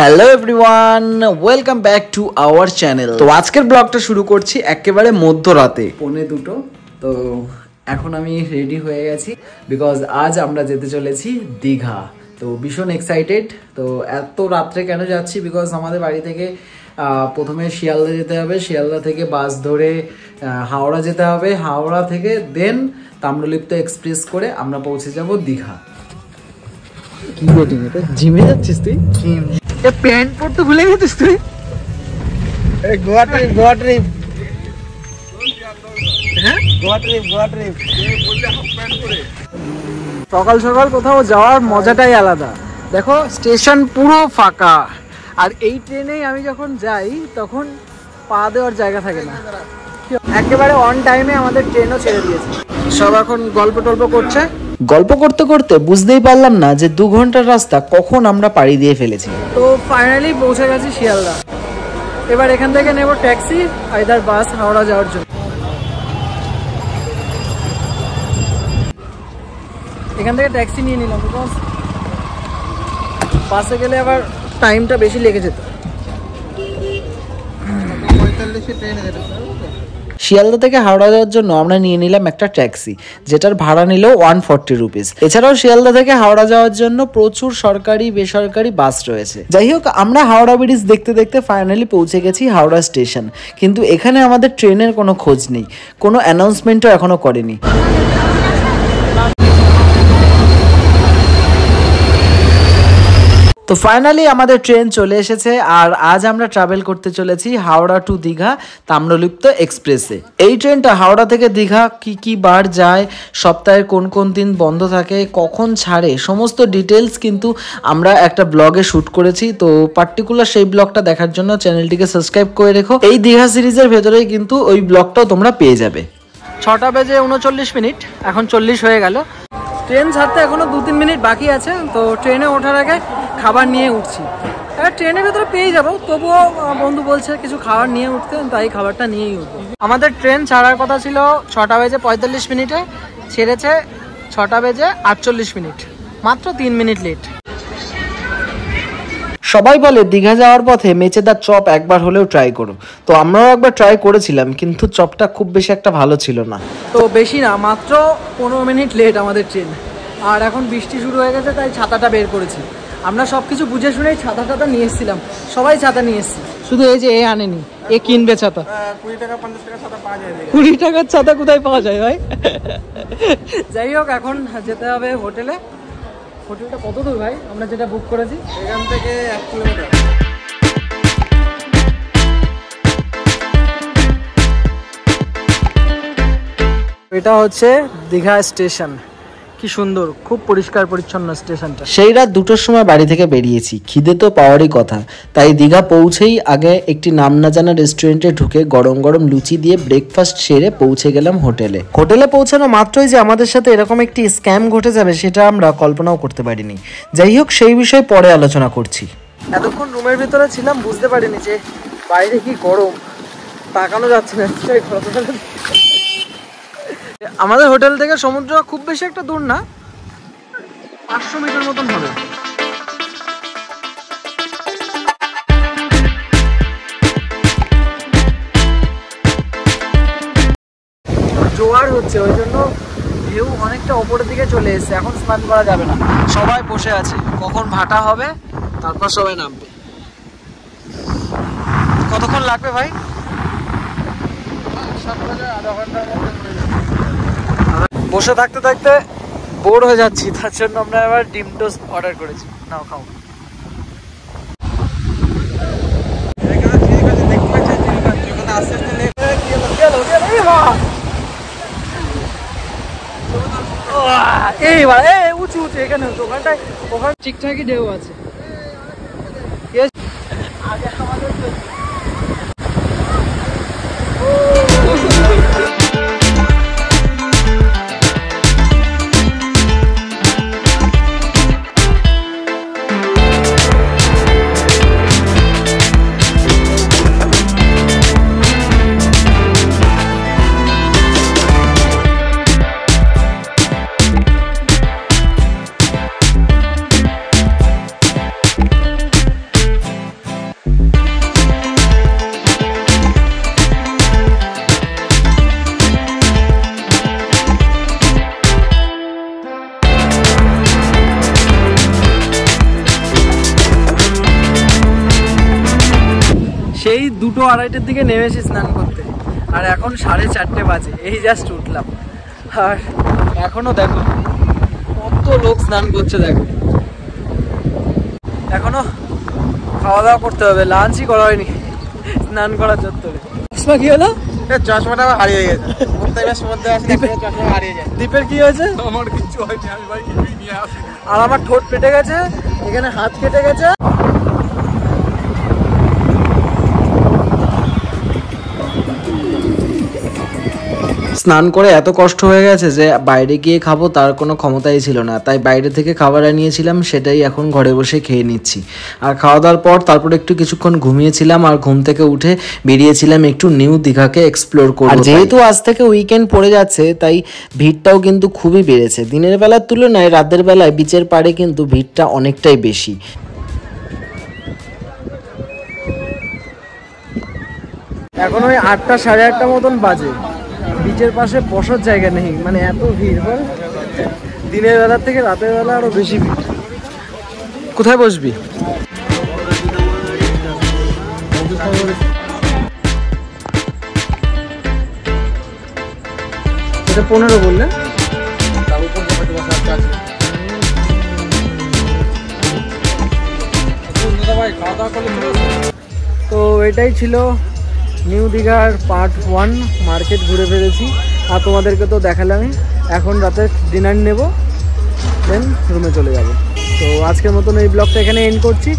Hello everyone, welcome back to our channel. তো আজকের ব্লগটা শুরু করছি একেবারে মধ্যরাতে 1:45। তো এখন আমি রেডি হয়ে গেছি বিকজ আজ আমরা যেতে চলেছি দীঘা। তো ভীষণ এক্সাইটেড। তো এত রাত্রে কেন যাচ্ছি, বিকজ আমাদের বাড়ি থেকে প্রথমে শিয়ালদা যেতে হবে, শিয়ালদা থেকে বাস ধরে হাওড়া যেতে হবে, হাওড়া থেকে দেন তাম্রলিপ্ত এক্সপ্রেস করে আমরা পৌঁছে যাব দীঘা। কি ওয়েটিং, এটা জিমে যাচ্ছিস তুই? প্যান্ট পরতে ভুলে গেছিস তুই? গোয়া ট্রিপ হ্যাঁ, গোয়া ট্রিপ। সকাল সকাল কোথাও যাওয়ার মজাটাই আলাদা। দেখো স্টেশন পুরো ফাঁকা, আর এই ট্রেনেই আমি যখন যাই তখন পা দেওয়ার জায়গা থাকে না। একেবারে অন টাইমে আমাদের ট্রেনও ছেড়ে দিয়েছে। সব এখন গল্প টল্প করছে। গল্প করতে করতে বুঝতেই পারলাম না যে 2 ঘন্টার রাস্তা কখন আমরা পাড়ি দিয়ে ফেলেছি। তো ফাইনালি পৌঁছে গেছি শিয়ালদা। এবার এখান থেকে নেব ট্যাক্সি, আইদার বাস হাওড়া যাওয়ার জন্য। এখান থেকে ট্যাক্সি নিয়ে নিলাম, বিকজ বাসে গেলে আবার টাইমটা বেশি লেগে যেত। শিয়ালদা থেকে হাওড়া যাওয়ার জন্য আমরা নিয়ে নিলাম একটা ট্যাক্সি, যেটার ভাড়া নিল 140 রুপিস। এছাড়াও শিয়ালদা থেকে হাওড়া যাওয়ার জন্য প্রচুর সরকারি বেসরকারি বাস রয়েছে। যাই হোক, আমরা হাওড়া ব্রিজ দেখতে দেখতে ফাইনালি পৌঁছে গেছি হাওড়া স্টেশন। কিন্তু এখানে আমাদের ট্রেনের কোনো খোঁজ নেই, কোনো অ্যানাউন্সমেন্টও এখনো করেনি। তো ফাইনালি আমাদের ট্রেন চলে এসেছে, আর আজ আমরা ট্রাভেল করতে চলেছি হাওড়া টু দীঘা তাম্রলিপ্ত এক্সপ্রেসে। এই ট্রেনটা হাওড়া থেকে দীঘা কি বার যায়, সপ্তাহের কোন কোন দিন বন্ধ থাকে, কখন ছাড়ে, সমস্ত ডিটেলস কিন্তু আমরা একটা ব্লগে শ্যুট করেছি। তো পার্টিকুলার সেই ব্লগটা দেখার জন্য চ্যানেলটিকে সাবস্ক্রাইব করে রেখো। এই দীঘা সিরিজের ভেতরেই কিন্তু ওই ব্লগটাও তোমরা পেয়ে যাবে। 6টা বেজে 39 মিনিট, এখন 40 হয়ে গেল। ট্রেন ছাড়তে এখনো 2-3 মিনিট বাকি আছে। তো ট্রেনে ওঠার আগে খাবার নিয়ে উঠছি। এবার ট্রেনের ভেতরে পেয়ে যাবো, তবুও বন্ধু বলছে কিছু খাবার নিয়ে উঠতে, তাই খাবারটা নিয়েই উঠবো। আমাদের ট্রেন ছাড়ার কথা ছিল 6টা বেজে 45 মিনিটে, ছেড়েছে 6টা বেজে 48 মিনিট, মাত্র 3 মিনিট লেট। সবাই বলে দীঘা যাওয়ার পথে মেচেদার চপ একবার হলেও ট্রাই করো। তো আমরাও একবার ট্রাই করেছিলাম, কিন্তু চপটা খুব বেশি একটা ভালো ছিল না। তো বেশি না, মাত্র 15 মিনিট লেট আমাদের ট্রেন। আর এখন বৃষ্টি শুরু হয়ে গেছে, তাই ছাতাটা বের করেছি। আমরা সব কিছু বুঝে শুনেই ছাতা নিয়ে এসেছিলাম, সবাই ছাতা নিয়ে এসেছি, শুধু এই যে এ আনেনি, এ কিনবে ছাতা। 20 টাকা 50 টাকা ছাতা পাওয়া যায়। 20 টাকার ছাতা কোথায় পাওয়া যায় ভাই? যাই হোক, এখন যেতে হবে হোটেলে। হোটেলটা কত দূর ভাই আমরা যেটা বুক করেছি? এখান থেকে 1 কিলোমিটার। এটা হচ্ছে দীঘা স্টেশন। কি সুন্দর, খুব পরিষ্কার পরিচ্ছন্ন স্টেশনটা। সেই রাত 2টোর সময় বাড়ি থেকে বেরিয়েছি, খিদে তো পাওয়ারই কথা। তাই দীঘা পৌঁছেই আগে একটি নাম না জানা রেস্টুরেন্টে ঢুকে গরম গরম লুচি দিয়ে ব্রেকফাস্ট সেরে পৌঁছে গেলাম হোটেলে। হোটেলে পৌঁছানো মাত্রই যে আমাদের সাথে এরকম একটি স্ক্যাম ঘটে যাবে, সেটা আমরা কল্পনাও করতে পারিনি। যাই হোক, সেই বিষয়ে পরে আলোচনা করছি। এতক্ষণ রুমের ভিতরে ছিলাম, বুঝতে পারিনি যে বাইরে কি গরম, তাকানো যাচ্ছে না। আমাদের হোটেল থেকে সমুদ্র খুব বেশি একটা দূর না, 500 মিটার মতন হবে। জোয়ার হচ্ছে, ওই জন্য ভিউ অনেকটা ওপরের দিকে চলে এসেছে। এখন স্নান করা যাবে না, সবাই বসে আছে, কখন ভাটা হবে তারপর সবাই নামবে। কতক্ষণ লাগবে ভাই? 7 বাজে, আধা ঘন্টার মধ্যে। বসে থাকতে থাকতে বোর হয়ে যাচ্ছি, তার জন্য আমরা এবার ডিম টোস্ট অর্ডার করেছি। নাও খাও। এইবার উঁচু উঁচু, এখানে ওখানটায় ওখানে ঠিকঠাকই ঢেউ আছে। আগে আমাদের এই 2-2:30টার দিকে নেমেছি স্নান করতে, আর এখন 4:30 বাজে, এই জাস্ট উঠলাম। আর এখনো দেখো কত লোক স্নান করছে, দেখো এখনো খাওয়া দাওয়া করতে হবে, লাঞ্চই করা হয়নি স্নান করার চত্বরে। চশমা কি হলো? চশমাটা হারিয়ে গেছে, সমুদ্রে আসলে চশমা হারিয়ে যায়। দীপের কি হয়েছে? আমার কিছু হয়নি, আমি ভাই কিছুই নিয়ে আসি। আর আমার ঠোঁট পেটে গেছে, এখানে হাত কেটে গেছে। স্নান করে এত কষ্ট হয়ে গেছে যে বাইরে গিয়ে খাবো তার কোনো ক্ষমতাই ছিল না, তাই বাইরে থেকে খাবার আনিয়েছিলাম, সেটাই এখন ঘরে বসে খেয়ে নিচ্ছি। আর খাওয়া দাওয়ার পর তারপর একটু কিছুক্ষণ ঘুমিয়েছিলাম, আর ঘুম থেকে উঠে বেরিয়েছিলাম একটু নিউ দীঘাকে এক্সপ্লোর করব। আর যেহেতু আজ থেকে উইকেন্ড পড়ে যাচ্ছে, তাই ভিড়টাও কিন্তু খুবই বেড়েছে। দিনের বেলার তুলনায় রাতের বেলায় বিচের পাড়ে কিন্তু ভিড়টা অনেকটাই বেশি। এখন ওই 8টা 8:30 মতন বাজে, বিচের পাশে বসার জায়গা নেই, মানে এত ভিড়। বল, দিনের বেলার থেকে রাতের বেলা আরো বেশি ভিড়। কোথায় বসবি? এটা 15 বললেন। তো এটাই ছিল নিউ দীঘার পার্ট 1। মার্কেট ঘুরে ফেলেছি আর তোমাদেরকে তো দেখালামই। এখন রাতে ডিনার নেব, দেন রুমে চলে যাব। তো আজকের মতন এই ব্লগটা এখানে এন্ড করছি।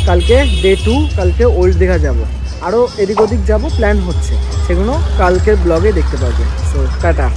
কালকে ডে 2, কালকে ওল্ড দীঘা যাব, আরও এদিক ওদিক যাব প্ল্যান হচ্ছে, সেগুলো কালকের ব্লগে দেখতে পাবে। So tata.